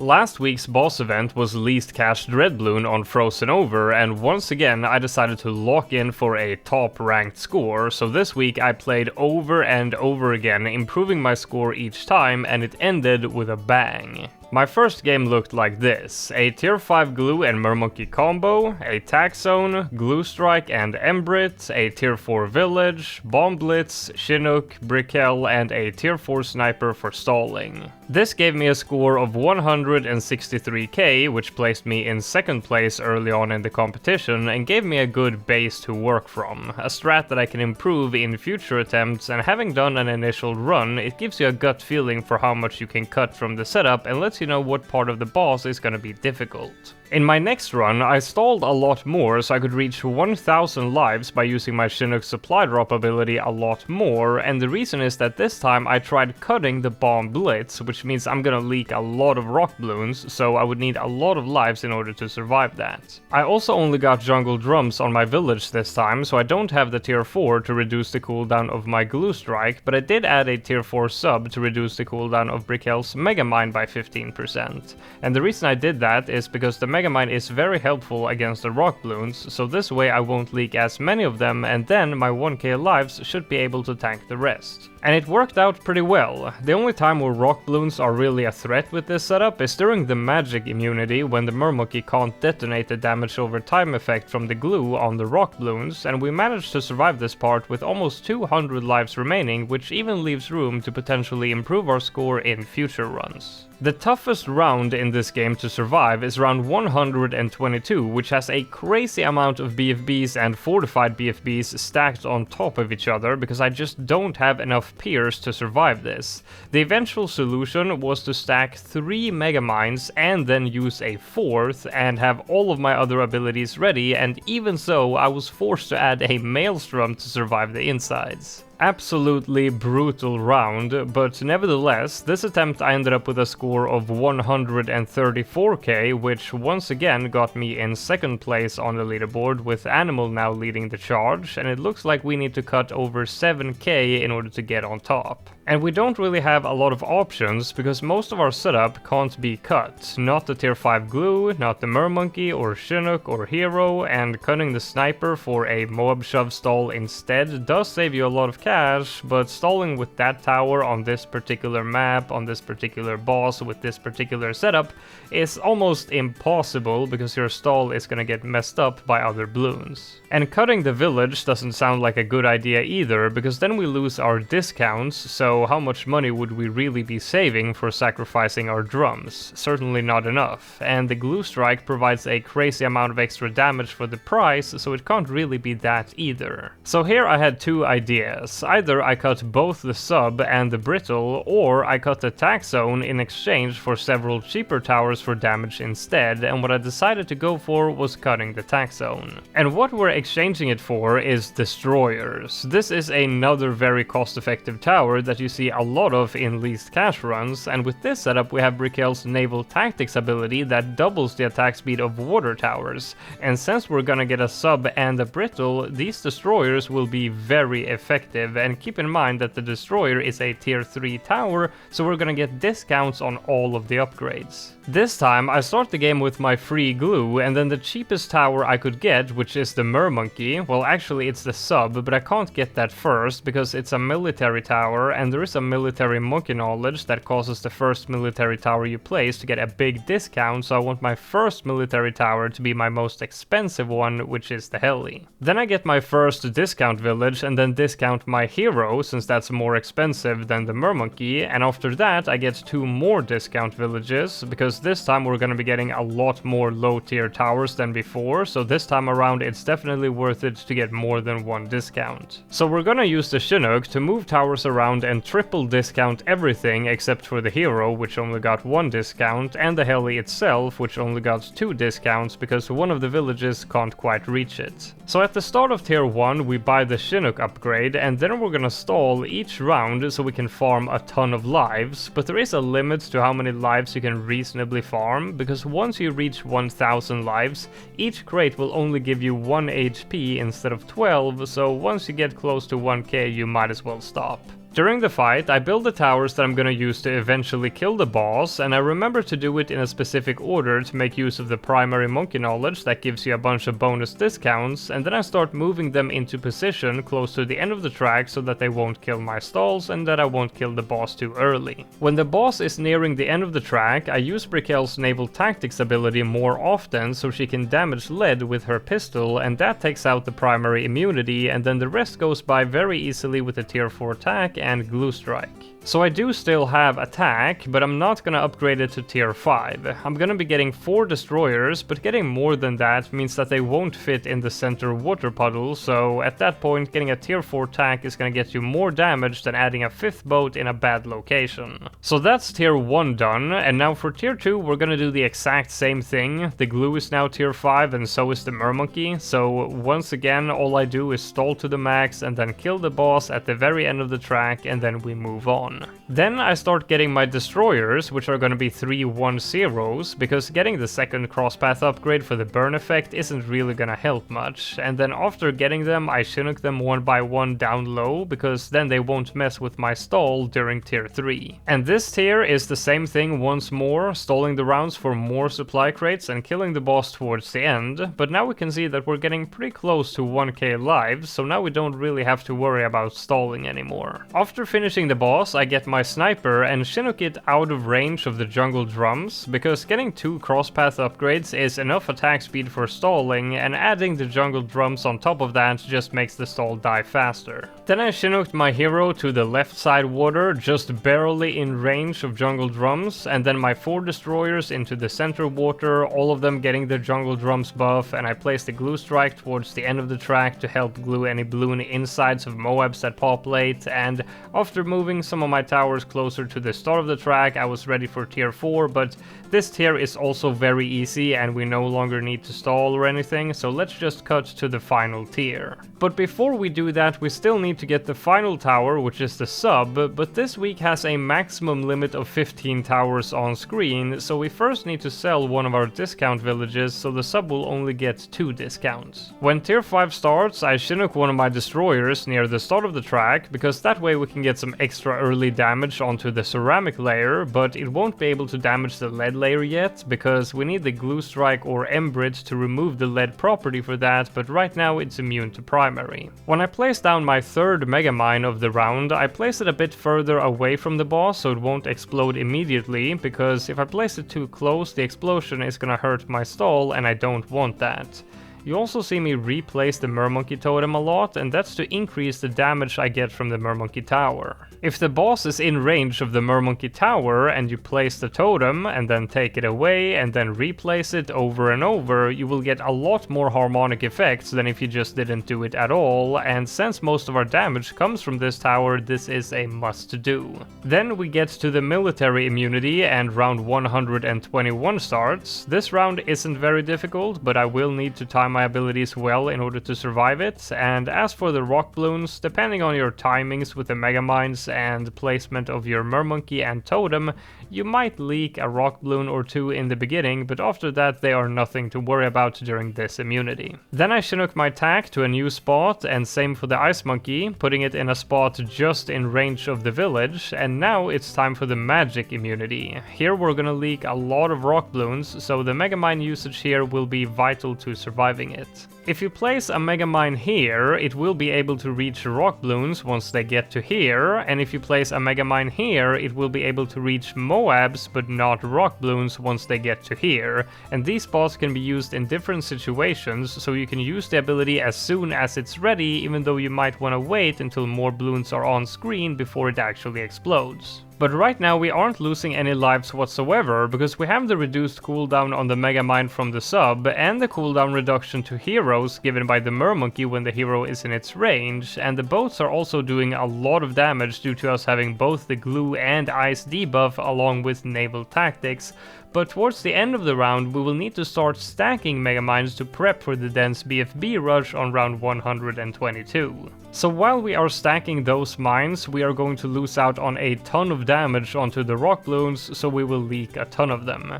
Last week's boss event was least cash Dreadbloon on Frozen Over, and once again I decided to lock in for a top ranked score, so this week I played over and over again, improving my score each time, and it ended with a bang. My first game looked like this: a tier 5 glue and mermonkey combo, a tack zone, glue strike and embrit, a tier 4 village, bomb blitz, chinook, brickell, and a tier 4 sniper for stalling. This gave me a score of 163k, which placed me in second place early on in the competition and gave me a good base to work from, a strat that I can improve in future attempts, and having done an initial run, it gives you a gut feeling for how much you can cut from the setup and lets you know what part of the boss is gonna be difficult. In my next run, I stalled a lot more so I could reach 1000 lives by using my Chinook supply drop ability a lot more, and the reason is that this time I tried cutting the bomb blitz, which means I'm gonna leak a lot of rock balloons, so I would need a lot of lives in order to survive that. I also only got jungle drums on my village this time, so I don't have the tier 4 to reduce the cooldown of my glue strike, but I did add a tier 4 sub to reduce the cooldown of Brickell's Megamine by 15%. And the reason I did that is because the Megamine is very helpful against the rock balloons, so this way I won't leak as many of them, and then my 1k lives should be able to tank the rest. And it worked out pretty well. The only time where rock balloons are really a threat with this setup is during the magic immunity, when the mermonkey can't detonate the damage over time effect from the glue on the rock balloons, and we managed to survive this part with almost 200 lives remaining, which even leaves room to potentially improve our score in future runs. The toughest round in this game to survive is round 122, which has a crazy amount of BFBs and fortified BFBs stacked on top of each other, because I just don't have enough peers to survive this. The eventual solution was to stack 3 Megamines and then use a 4th and have all of my other abilities ready, and even so I was forced to add a Maelstrom to survive the insides. Absolutely brutal round, but nevertheless, this attempt I ended up with a score of 134k, which once again got me in second place on the leaderboard, with Animal now leading the charge, and it looks like we need to cut over 7k in order to get on top. And we don't really have a lot of options, because most of our setup can't be cut. Not the tier 5 glue, not the mermonkey or chinook or hero, and cutting the sniper for a Moab shove stall instead does save you a lot of cash, but stalling with that tower on this particular map, on this particular boss, with this particular setup is almost impossible, because your stall is gonna get messed up by other bloons. And cutting the village doesn't sound like a good idea either, because then we lose our discounts, so how much money would we really be saving for sacrificing our drums? Certainly not enough, and the glue strike provides a crazy amount of extra damage for the price, so it can't really be that either. So here I had two ideas: either I cut both the sub and the brittle, or I cut the tack zone in exchange for several cheaper towers for damage instead, and what I decided to go for was cutting the tack zone. And what we're exchanging it for is destroyers. This is another very cost-effective tower that you see a lot of in least cash runs, and with this setup we have Brickell's naval tactics ability that doubles the attack speed of water towers, and since we're gonna get a sub and a brittle, these destroyers will be very effective. And keep in mind that the destroyer is a tier 3 tower, so we're gonna get discounts on all of the upgrades. This time I start the game with my free glue, and then the cheapest tower I could get, which is the mermonkey. Well, actually it's the sub, but I can't get that first because it's a military tower, and there is a military monkey knowledge that causes the first military tower you place to get a big discount, so I want my first military tower to be my most expensive one, which is the heli. Then I get my first discount village, and then discount my hero, since that's more expensive than the mermonkey, and after that I get 2 more discount villages, because this time we're gonna be getting a lot more low tier towers than before, so this time around it's definitely worth it to get more than 1 discount. So we're gonna use the Chinook to move towers around and triple discount everything except for the hero, which only got 1 discount, and the heli itself, which only got 2 discounts because one of the villages can't quite reach it. So at the start of tier 1 we buy the Chinook upgrade, and then we're gonna stall each round so we can farm a ton of lives, but there is a limit to how many lives you can reasonably farm, because once you reach 1000 lives, each crate will only give you 1 HP instead of 12, so once you get close to 1k you might as well stop. During the fight, I build the towers that I'm gonna use to eventually kill the boss, and I remember to do it in a specific order to make use of the primary monkey knowledge that gives you a bunch of bonus discounts, and then I start moving them into position close to the end of the track so that they won't kill my stalls and that I won't kill the boss too early. When the boss is nearing the end of the track, I use Brikelle's naval tactics ability more often so she can damage lead with her pistol, and that takes out the primary immunity, and then the rest goes by very easily with a tier 4 attack and glue strike. So I do still have attack, but I'm not gonna upgrade it to tier 5. I'm gonna be getting 4 destroyers, but getting more than that means that they won't fit in the center water puddle, so at that point getting a tier 4 attack is gonna get you more damage than adding a 5th boat in a bad location. So that's tier 1 done, and now for tier 2 we're gonna do the exact same thing. The glue is now tier 5 and so is the mermonkey, so once again all I do is stall to the max and then kill the boss at the very end of the track, and then we move on. Then I start getting my destroyers, which are going to be 3-1-0s, because getting the second crosspath upgrade for the burn effect isn't really going to help much, and then after getting them I Chinook them one by one down low, because then they won't mess with my stall during tier 3. And this tier is the same thing once more, stalling the rounds for more supply crates and killing the boss towards the end, but now we can see that we're getting pretty close to 1k lives, so now we don't really have to worry about stalling anymore. After finishing the boss, I get my sniper and Chinook it out of range of the jungle drums, because getting 2 crosspath upgrades is enough attack speed for stalling, and adding the jungle drums on top of that just makes the stall die faster. Then I Chinooked my hero to the left side water, just barely in range of jungle drums, and then my 4 destroyers into the center water, all of them getting the jungle drums buff, and I place the glue strike towards the end of the track to help glue any bloon insides of Moabs that populate, and after moving some of my towers closer to the start of the track, I was ready for tier 4, but this tier is also very easy and we no longer need to stall or anything, so let's just cut to the final tier. But before we do that, we still need to get the final tower, which is the sub, but this week has a maximum limit of 15 towers on screen, so we first need to sell one of our discount villages, so the sub will only get 2 discounts. When tier 5 starts, I Chinook one of my destroyers near the start of the track, because that way we can get some extra early damage onto the ceramic layer, but it won't be able to damage the lead layer yet, because we need the glue strike or embrit to remove the lead property for that, but right now it's immune to primary. When I place down my 3rd megamine of the round, I place it a bit further away from the boss so it won't explode immediately, because if I place it too close the explosion is gonna hurt my stall and I don't want that. You also see me replace the mermonkey totem a lot, and that's to increase the damage I get from the mermonkey tower. If the boss is in range of the mermonkey tower and you place the totem and then take it away and then replace it over and over, you will get a lot more harmonic effects than if you just didn't do it at all, and since most of our damage comes from this tower, this is a must do. Then we get to the military immunity and round 121 starts. This round isn't very difficult, but I will need to time my abilities well in order to survive it, and as for the rock bloons, depending on your timings with the megamines and placement of your mermonkey and totem, you might leak a rock bloon or 2 in the beginning, but after that they are nothing to worry about during this immunity. Then I Chinook my tack to a new spot, and same for the ice monkey, putting it in a spot just in range of the village, and now it's time for the magic immunity. Here we're gonna leak a lot of rock bloons, so the megamine usage here will be vital to surviving it. If you place a megamine here, it will be able to reach rock bloons once they get to here, and if you place a megamine here, it will be able to reach Moabs but not rock bloons once they get to here, and these spots can be used in different situations, so you can use the ability as soon as it's ready, even though you might want to wait until more bloons are on screen before it actually explodes. But right now we aren't losing any lives whatsoever, because we have the reduced cooldown on the megamine from the sub, and the cooldown reduction to heroes given by the mermonkey when the hero is in its range, and the boats are also doing a lot of damage due to us having both the glue and ice debuff along with naval tactics. But towards the end of the round we will need to start stacking megamines to prep for the dense BFB rush on round 122. So while we are stacking those mines, we are going to lose out on a ton of damage onto the rock bloons, so we will leak a ton of them.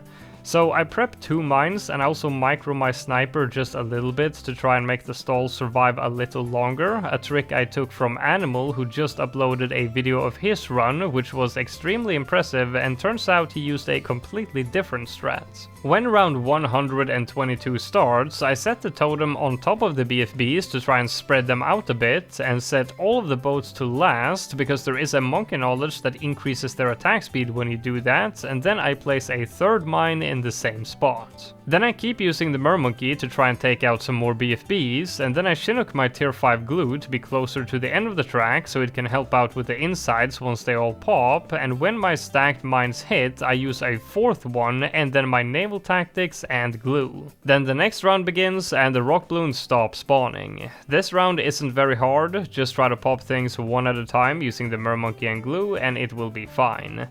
So I prepped 2 mines and I also micro my sniper just a little bit to try and make the stall survive a little longer, a trick I took from Animal, who just uploaded a video of his run, which was extremely impressive, and turns out he used a completely different strat. When round 122 starts, I set the totem on top of the BFBs to try and spread them out a bit, and set all of the boats to last, because there is a monkey knowledge that increases their attack speed when you do that, and then I place a 3rd mine in the same spot. Then I keep using the Mermonkey to try and take out some more BFBs, and then I Chinook my tier 5 glue to be closer to the end of the track so it can help out with the insides once they all pop, and when my stacked mines hit, I use a 4th one, and then my naval tactics and glue. Then the next round begins and the rock bloons stop spawning. This round isn't very hard, just try to pop things one at a time using the Mermonkey and glue and it will be fine.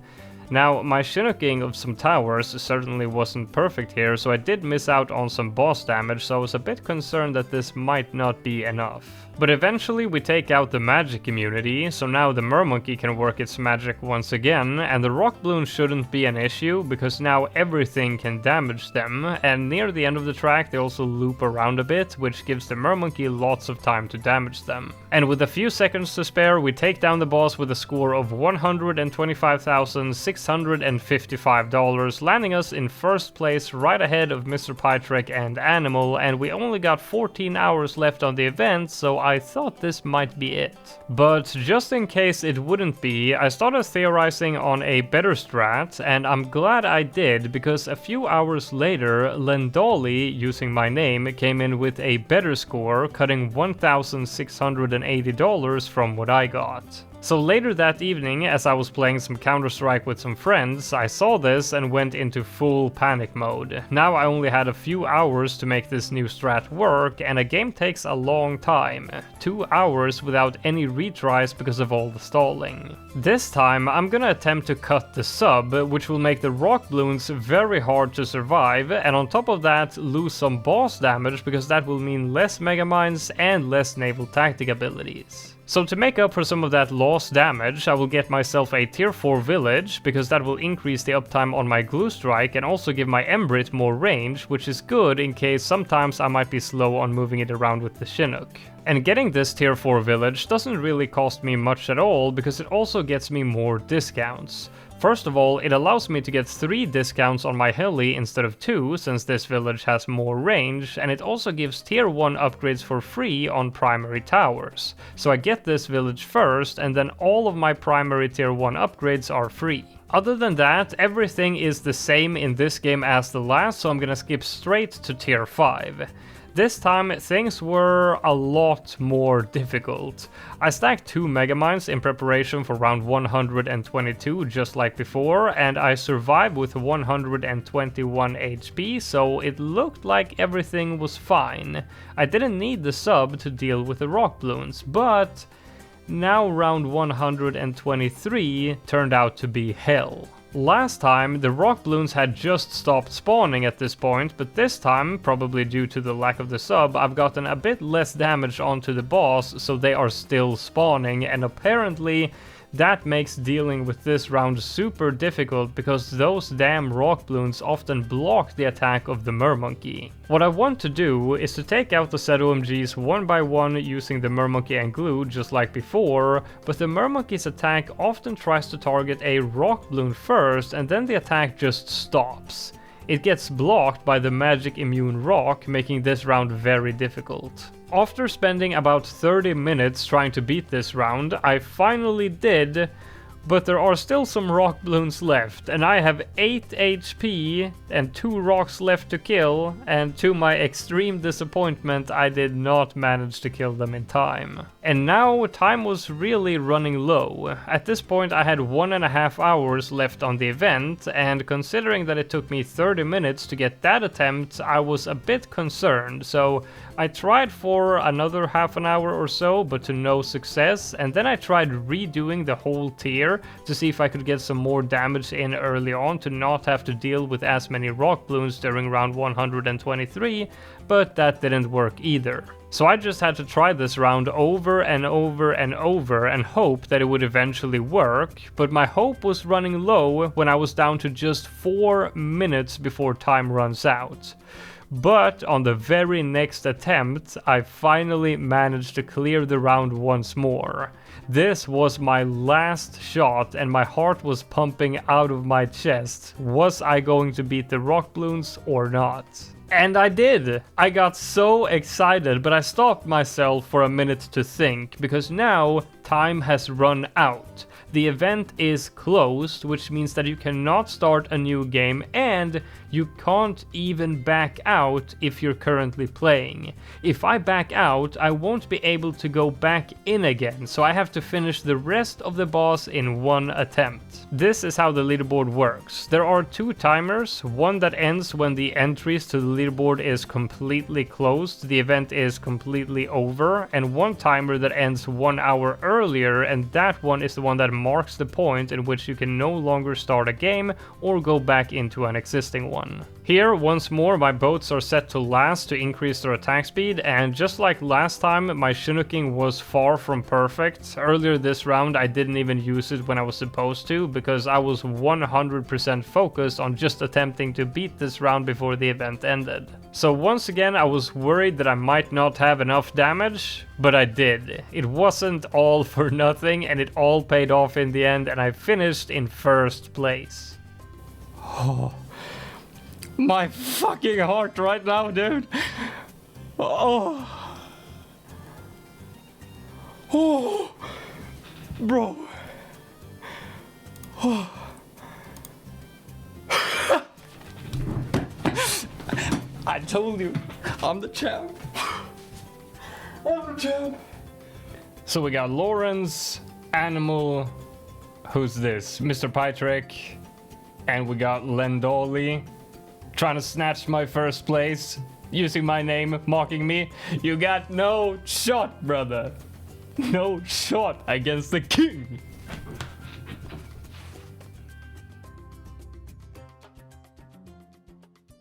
Now, my Chinooking of some towers certainly wasn't perfect here, so I did miss out on some boss damage, so I was a bit concerned that this might not be enough. But eventually we take out the magic immunity, so now the Mermonkey can work its magic once again, and the rock bloon shouldn't be an issue, because now everything can damage them, and near the end of the track they also loop around a bit, which gives the Mermonkey lots of time to damage them. And with a few seconds to spare, we take down the boss with a score of $125,655, landing us in 1st place right ahead of Mr. Pytrek and Animal, and we only got 14 hours left on the event, so I thought this might be it. But just in case it wouldn't be, I started theorizing on a better strat, and I'm glad I did, because a few hours later, Lendoli, using my name, came in with a better score, cutting $1,680 from what I got. So later that evening, as I was playing some Counter-Strike with some friends, I saw this and went into full panic mode. Now I only had a few hours to make this new strat work, and a game takes a long time. 2 hours without any retries because of all the stalling. This time I'm gonna attempt to cut the sub, which will make the rock bloons very hard to survive, and on top of that lose some boss damage, because that will mean less megamines and less naval tactic abilities. So to make up for some of that lost damage, I will get myself a tier 4 village, because that will increase the uptime on my glue strike and also give my Embrit more range, which is good in case sometimes I might be slow on moving it around with the Chinook. And getting this tier 4 village doesn't really cost me much at all, because it also gets me more discounts. First of all, it allows me to get 3 discounts on my heli instead of 2, since this village has more range, and it also gives tier 1 upgrades for free on primary towers. So I get this village first, and then all of my primary tier 1 upgrades are free. Other than that, everything is the same in this game as the last, so I'm gonna skip straight to tier 5. This time things were a lot more difficult. I stacked 2 megamines in preparation for round 122 just like before, and I survived with 121 HP, so it looked like everything was fine. I didn't need the sub to deal with the rock bloons, but now round 123 turned out to be hell. Last time, the rock bloons had just stopped spawning at this point, but this time, probably due to the lack of the sub, I've gotten a bit less damage onto the boss, so they are still spawning, and apparently that makes dealing with this round super difficult, because those damn rock bloons often block the attack of the Mermonkey. What I want to do is to take out the said OMGs one by one using the Mermonkey and glue just like before, but the Mermonkey's attack often tries to target a rock bloon first, and then the attack just stops. It gets blocked by the magic immune rock, making this round very difficult. After spending about 30 minutes trying to beat this round, I finally did, but there are still some rock bloons left, and I have 8 HP and 2 rocks left to kill, and to my extreme disappointment I did not manage to kill them in time. And now time was really running low. At this point I had 1.5 hours left on the event, and considering that it took me 30 minutes to get that attempt, I was a bit concerned, so I tried for another half an hour or so, but to no success, and then I tried redoing the whole tier, here to see if I could get some more damage in early on to not have to deal with as many rock bloons during round 123, but that didn't work either. So I just had to try this round over and over and over and hope that it would eventually work, but my hope was running low when I was down to just 4 minutes before time runs out. But on the very next attempt, I finally managed to clear the round once more. This was my last shot and my heart was pumping out of my chest. Was I going to beat the rock bloons or not? And I did! I got so excited, but I stopped myself for a minute to think, because now time has run out. The event is closed, which means that you cannot start a new game and you can't even back out if you're currently playing. If I back out, I won't be able to go back in again, so I have to finish the rest of the boss in one attempt. This is how the leaderboard works. There are 2 timers, one that ends when the entries to the leaderboard is completely closed, the event is completely over, and one timer that ends 1 hour earlier, and that one is the one that marks the point in which you can no longer start a game or go back into an existing one. Here, once more, my boats are set to last to increase their attack speed, and just like last time, my Shinnooking was far from perfect. Earlier this round, I didn't even use it when I was supposed to, because I was 100% focused on just attempting to beat this round before the event ended. So once again, I was worried that I might not have enough damage, but I did. It wasn't all for nothing, and it all paid off in the end, and I finished in first place. Oh. My fucking heart right now, dude. Oh. Oh. Bro. Oh. I told you, I'm the champ. I'm the champ. So we got Lawrence, Animal, who's this? Mr. Pytrek, and we got Lendoli. Trying to snatch my first place, using my name, mocking me. You got no shot, brother. No shot against the king.